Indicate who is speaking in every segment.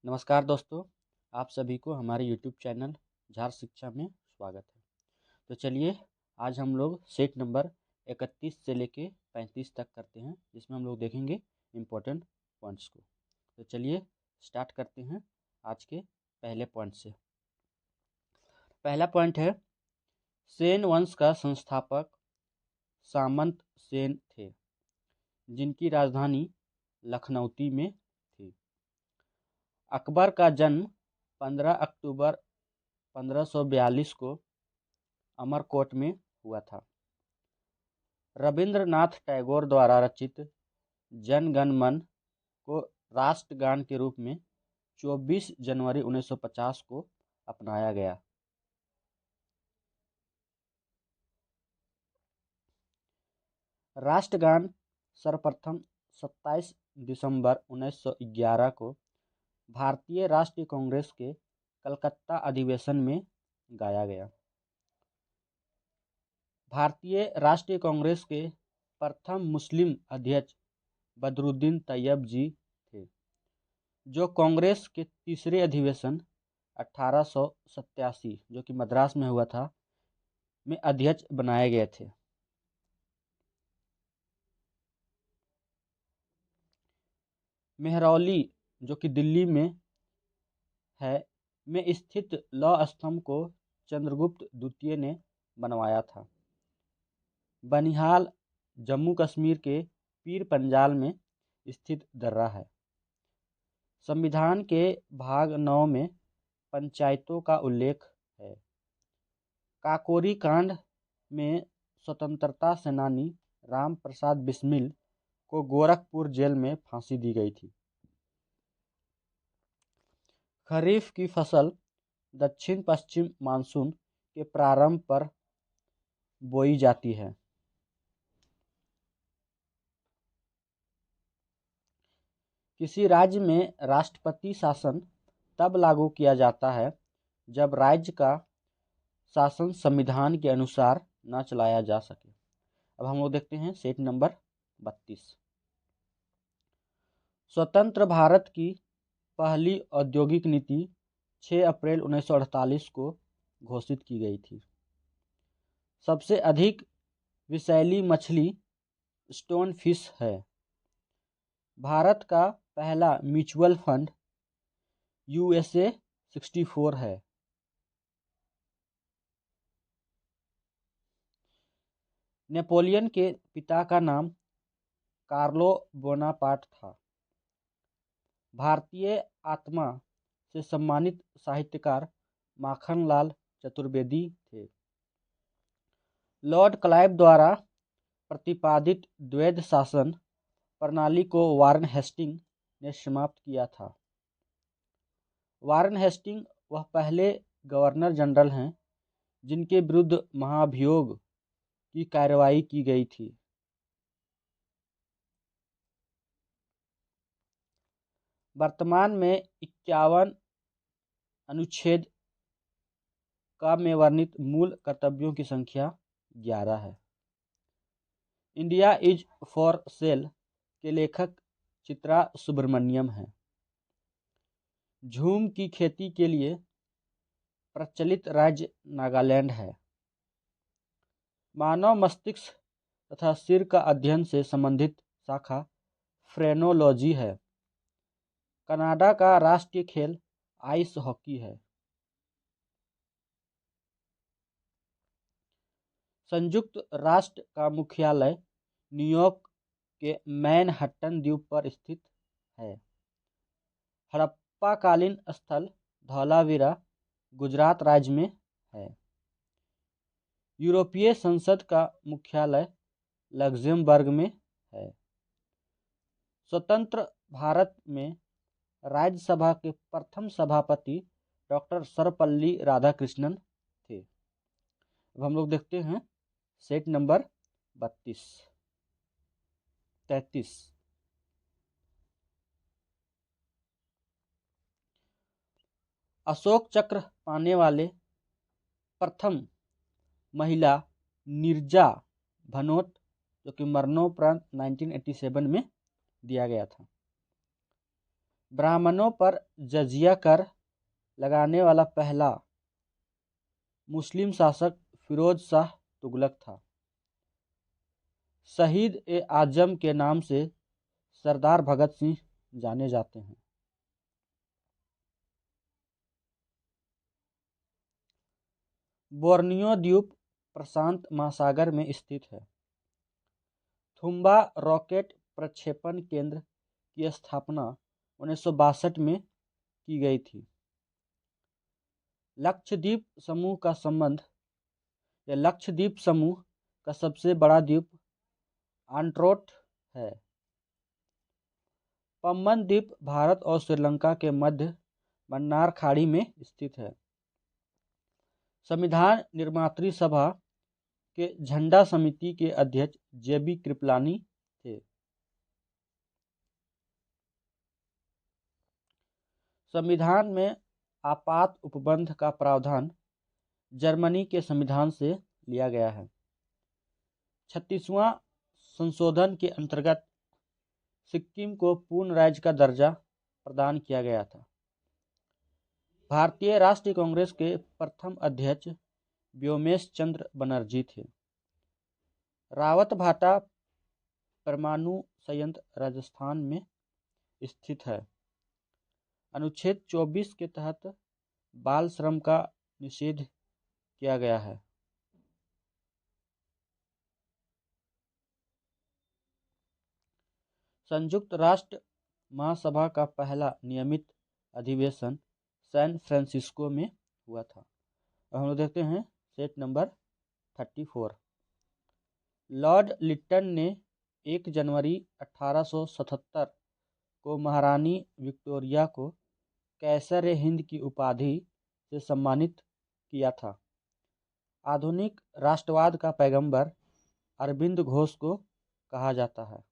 Speaker 1: नमस्कार दोस्तों, आप सभी को हमारे YouTube चैनल झार शिक्षा में स्वागत है। तो चलिए आज हम लोग सेट नंबर 31 से लेके 35 तक करते हैं, जिसमें हम लोग देखेंगे इम्पोर्टेंट पॉइंट्स को। तो चलिए स्टार्ट करते हैं आज के पहले पॉइंट से। पहला पॉइंट है, सेन वंश का संस्थापक सामंत सेन थे, जिनकी राजधानी लखनऊती में थी। अकबर का जन्म 15 अक्टूबर 1542 को अमरकोट में हुआ था। रविंद्रनाथ टैगोर द्वारा रचित जन गण मन को राष्ट्रगान के रूप में 24 जनवरी 1950 को अपनाया गया। राष्ट्रगान सर्वप्रथम 27 दिसंबर 1911 को भारतीय राष्ट्रीय कांग्रेस के कलकत्ता अधिवेशन में गाया गया। भारतीय राष्ट्रीय कांग्रेस के प्रथम मुस्लिम अध्यक्ष बदरुद्दीन तैयब जी थे, जो कांग्रेस के तीसरे अधिवेशन 1887 जो कि मद्रास में हुआ था में अध्यक्ष बनाए गए थे। मेहरौली जो कि दिल्ली में है में स्थित लौह स्तंभ को चंद्रगुप्त द्वितीय ने बनवाया था। बनिहाल जम्मू कश्मीर के पीर पंजाल में स्थित दर्रा है। संविधान के भाग 9 में पंचायतों का उल्लेख है। काकोरी कांड में स्वतंत्रता सेनानी राम प्रसाद बिस्मिल को गोरखपुर जेल में फांसी दी गई थी। खरीफ की फसल दक्षिण पश्चिम मानसून के प्रारंभ पर बोई जाती है। किसी राज्य में राष्ट्रपति शासन तब लागू किया जाता है जब राज्य का शासन संविधान के अनुसार न चलाया जा सके। अब हम लोग देखते हैं सेट नंबर 32। स्वतंत्र भारत की पहली औद्योगिक नीति 6 अप्रैल 1948 को घोषित की गई थी। सबसे अधिक विषैली मछली स्टोन फिश है। भारत का पहला म्यूचुअल फंड USA 64 है। नेपोलियन के पिता का नाम कार्लो बोनापार्ट था। भारतीय आत्मा से सम्मानित साहित्यकार माखनलाल चतुर्वेदी थे। लॉर्ड क्लाइव द्वारा प्रतिपादित द्वैध शासन प्रणाली को वारेन हेस्टिंग ने समाप्त किया था। वारेन हेस्टिंग वह पहले गवर्नर जनरल हैं जिनके विरुद्ध महाभियोग की कार्रवाई की गई थी। वर्तमान में 51 अनुच्छेद का में वर्णित मूल कर्तव्यों की संख्या 11 है। इंडिया इज फॉर सेल के लेखक चित्रा सुब्रमण्यम हैं। झूम की खेती के लिए प्रचलित राज्य नागालैंड है। मानव मस्तिष्क तथा सिर का अध्ययन से संबंधित शाखा फ्रेनोलॉजी है। कनाडा का राष्ट्रीय खेल आइस हॉकी है। संयुक्त राष्ट्र का मुख्यालय न्यूयॉर्क के मैनहट्टन द्वीप पर स्थित है। हड़प्पाकालीन स्थल धौलावीरा गुजरात राज्य में है। यूरोपीय संसद का मुख्यालय लक्ज़ेमबर्ग में है। स्वतंत्र भारत में राज्यसभा के प्रथम सभापति डॉक्टर सर्वपल्ली राधाकृष्णन थे। अब हम लोग देखते हैं सेट नंबर 33। अशोक चक्र पाने वाले प्रथम महिला नीरजा भनोट, जो कि मरणोपरांत 1987 में दिया गया था। ब्राह्मणों पर जजिया कर लगाने वाला पहला मुस्लिम शासक फिरोज शाह तुगलक था। शहीद-ए-आजम के नाम से सरदार भगत सिंह जाने जाते हैं। बोर्नियो द्वीप प्रशांत महासागर में स्थित है। थुम्बा रॉकेट प्रक्षेपण केंद्र की स्थापना 1962 में की गई थी। लक्षद्वीप समूह का सबसे बड़ा द्वीप आंट्रोट है। पम्बन द्वीप भारत और श्रीलंका के मध्य मन्नार खाड़ी में स्थित है। संविधान निर्मात्री सभा के झंडा समिति के अध्यक्ष जेबी कृपलानी थे। संविधान में आपात उपबंध का प्रावधान जर्मनी के संविधान से लिया गया है। 36वां संशोधन के अंतर्गत सिक्किम को पूर्ण राज्य का दर्जा प्रदान किया गया था। भारतीय राष्ट्रीय कांग्रेस के प्रथम अध्यक्ष व्योमेश चंद्र बनर्जी थे। रावतभाटा परमाणु संयंत्र राजस्थान में स्थित है। अनुच्छेद 24 के तहत बाल श्रम का निषेध किया गया है। संयुक्त राष्ट्र महासभा का पहला नियमित अधिवेशन सैन फ्रांसिस्को में हुआ था। अब हम लोग देखते हैं सेट नंबर 34। लॉर्ड लिट्टन ने 1 जनवरी 1877 को महारानी विक्टोरिया को कैसर-ए-हिंद की उपाधि से सम्मानित किया था। आधुनिक राष्ट्रवाद का पैगंबर अरविंद घोष को कहा जाता है।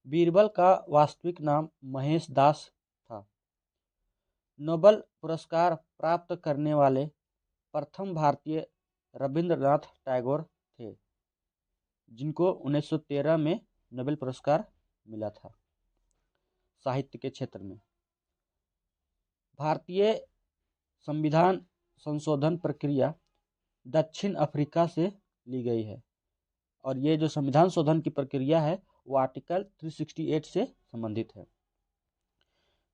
Speaker 1: बीरबल का वास्तविक नाम महेश दास था। नोबेल पुरस्कार प्राप्त करने वाले प्रथम भारतीय रविंद्रनाथ टैगोर थे, जिनको 1913 में नोबेल पुरस्कार मिला था साहित्य के क्षेत्र में। भारतीय संविधान संशोधन प्रक्रिया दक्षिण अफ्रीका से ली गई है और ये जो संविधान शोधन की प्रक्रिया है वो आर्टिकल 368 से संबंधित है।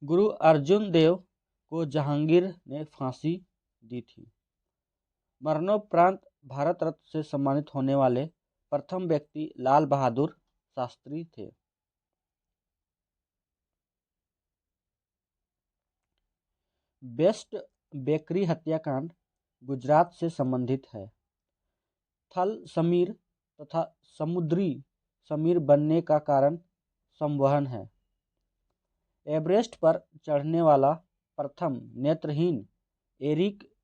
Speaker 1: गुरु अर्जुन देव को जहांगीर ने फांसी दी थी। मरणोपरांत भारत रत्न से सम्मानित होने वाले प्रथम व्यक्ति लाल बहादुर शास्त्री थे। बेस्ट बेकरी हत्याकांड गुजरात से संबंधित है। थल समीर तथा समुद्री समीर बनने का कारण संवहन है। एवरेस्ट पर चढ़ने वाला प्रथम नेत्रहीन एरिक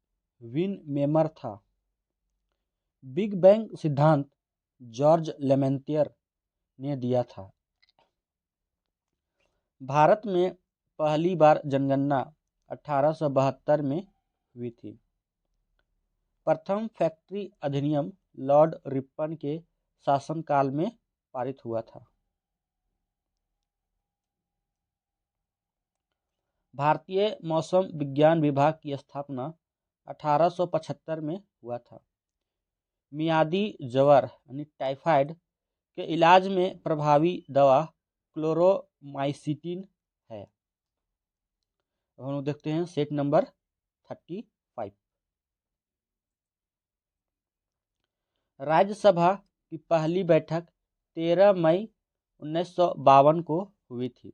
Speaker 1: विन मेमर था। बिग बैंग सिद्धांत जॉर्ज लेमेंतियर ने दिया था। भारत में पहली बार जनगणना 1872 में हुई थी। प्रथम फैक्ट्री अधिनियम लॉर्ड रिपन के शासनकाल में पारित हुआ था। भारतीय मौसम विज्ञान विभाग की स्थापना 1875 में हुआ था। मियादी ज्वर यानी टाइफाइड के इलाज में प्रभावी दवा क्लोरोमाइसिटिन है। अब हम लोग देखते हैं सेट नंबर 35। राज्यसभा की पहली बैठक 13 मई 1952 को हुई थी।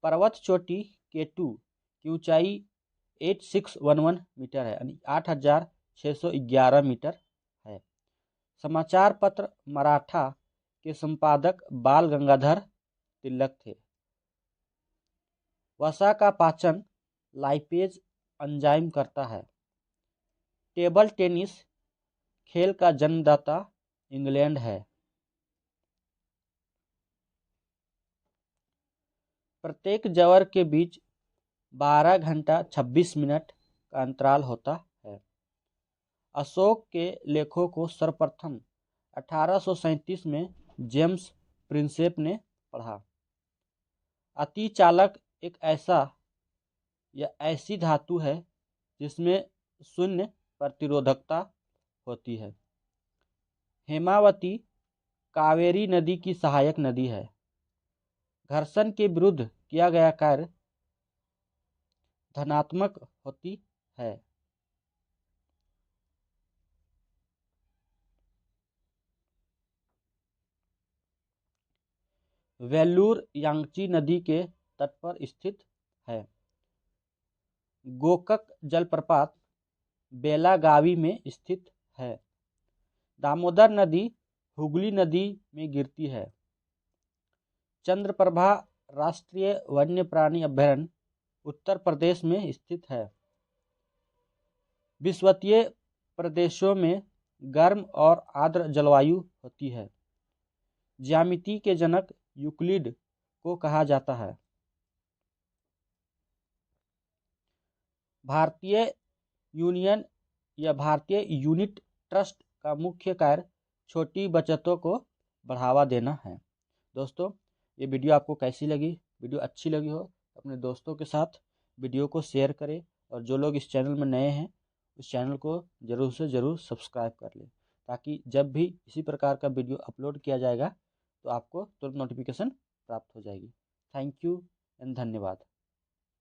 Speaker 1: पर्वत चोटी K2 की ऊंचाई 8611 मीटर है यानी 8611 मीटर है। समाचार पत्र मराठा के संपादक बाल गंगाधर तिलक थे। वसा का पाचन लाइपेज एंजाइम करता है। टेबल टेनिस खेल का जन्मदाता इंग्लैंड है। प्रत्येक जवर के बीच 12 घंटा 26 मिनट का अंतराल होता है। अशोक के लेखों को सर्वप्रथम 1837 में जेम्स प्रिंसेप ने पढ़ा। अतिचालक एक ऐसा या ऐसी धातु है जिसमें शून्य प्रतिरोधकता होती है। हेमावती कावेरी नदी की सहायक नदी है। घर्षण के विरुद्ध किया गया कार्य धनात्मक होती है। वेल्लूर यांगची नदी के तट पर स्थित है। गोकक जलप्रपात बेलागावी में स्थित है। दामोदर नदी हुगली नदी में गिरती है। चंद्रप्रभा राष्ट्रीय वन्य प्राणी अभयारण्य उत्तर प्रदेश में स्थित है। विषुवतीय प्रदेशों में गर्म और आर्द्र जलवायु होती है। ज्यामिति के जनक यूक्लिड को कहा जाता है। भारतीय यूनियन या भारतीय यूनिट ट्रस्ट का मुख्य कार्य छोटी बचतों को बढ़ावा देना है। दोस्तों, ये वीडियो आपको कैसी लगी? वीडियो अच्छी लगी हो तो अपने दोस्तों के साथ वीडियो को शेयर करें, और जो लोग इस चैनल में नए हैं उस चैनल को ज़रूर से ज़रूर सब्सक्राइब कर लें, ताकि जब भी इसी प्रकार का वीडियो अपलोड किया जाएगा तो आपको तुरंत नोटिफिकेशन प्राप्त हो जाएगी। थैंक यू एंड धन्यवाद।